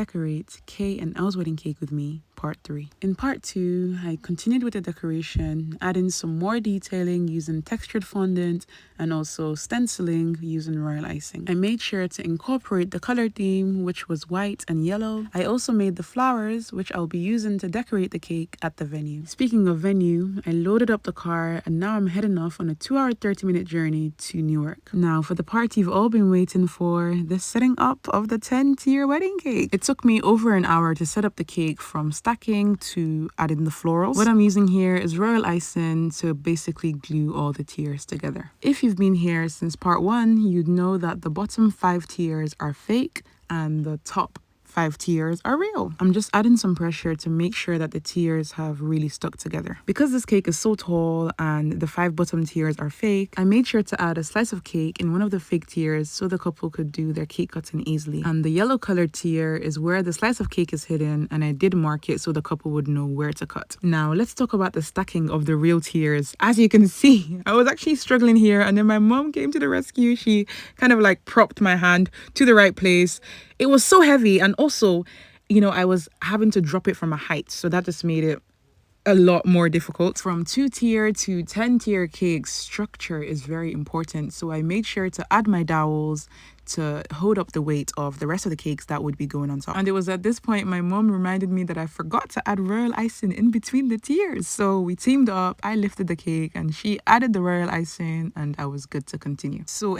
decorate Kay and Elle's wedding cake with me, part 3. In part 2, I continued with the decoration, adding some more detailing using textured fondant and also stenciling using royal icing. I made sure to incorporate the color theme, which was white and yellow. I also made the flowers, which I'll be using to decorate the cake at the venue. Speaking of venue, I loaded up the car and now I'm heading off on a 2-hour 30-minute journey to Newark. Now for the part you've all been waiting for, the setting up of the 10-tier wedding cake. It took me over an hour to set up the cake, from stacking to adding the florals. What I'm using here is royal icing to basically glue all the tiers together. If you've been here since part 1, you'd know that the bottom 5 tiers are fake and the top 5 tiers are real. I'm just adding some pressure to make sure that the tiers have really stuck together. Because this cake is so tall and the 5 bottom tiers are fake, I made sure to add a slice of cake in one of the fake tiers so the couple could do their cake cutting easily. And the yellow colored tier is where the slice of cake is hidden, and I did mark it so the couple would know where to cut. Now let's talk about the stacking of the real tiers. As you can see, I was actually struggling here, and then my mom came to the rescue. She kind of like propped my hand to the right place. It was so heavy, and also, you know, I was having to drop it from a height, so that just made it a lot more difficult. From 2-tier to 10-tier cakes, structure is very important, so I made sure to add my dowels to hold up the weight of the rest of the cakes that would be going on top. And it was at this point my mom reminded me that I forgot to add royal icing in between the tiers. So we teamed up, I lifted the cake and she added the royal icing, and I was good to continue. So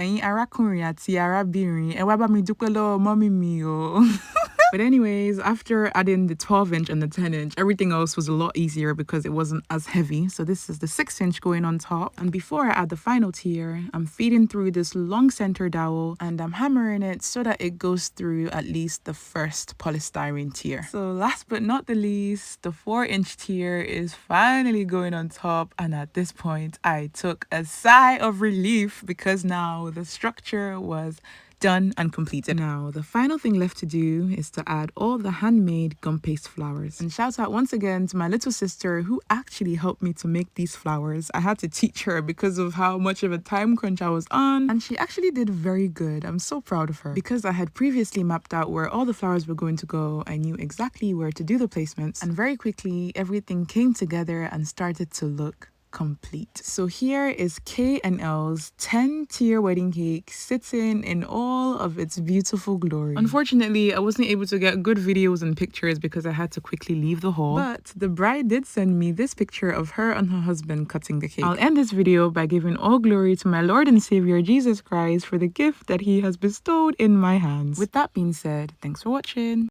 but anyways, after adding the 12-inch and the 10-inch, everything else was a lot easier because it wasn't as heavy. So this is the 6-inch going on top. And before I add the final tier, I'm feeding through this long center dowel and I'm hammering it so that it goes through at least the first polystyrene tier. So last but not the least, the 4-inch tier is finally going on top. And at this point, I took a sigh of relief because now the structure was done and completed. Now, the final thing left to do is to add all the handmade gum paste flowers. And shout out once again to my little sister who actually helped me to make these flowers. I had to teach her because of how much of a time crunch I was on, and she actually did very good. I'm so proud of her. Because I had previously mapped out where all the flowers were going to go, I knew exactly where to do the placements, and very quickly everything came together and started to look complete. So here is K and L's 10-tier wedding cake sitting in all of its beautiful glory. Unfortunately, I wasn't able to get good videos and pictures because I had to quickly leave the hall, but the bride did send me this picture of her and her husband cutting the cake. I'll end this video by giving all glory to my Lord and Savior Jesus Christ for the gift that he has bestowed in my hands. With that being said, thanks for watching.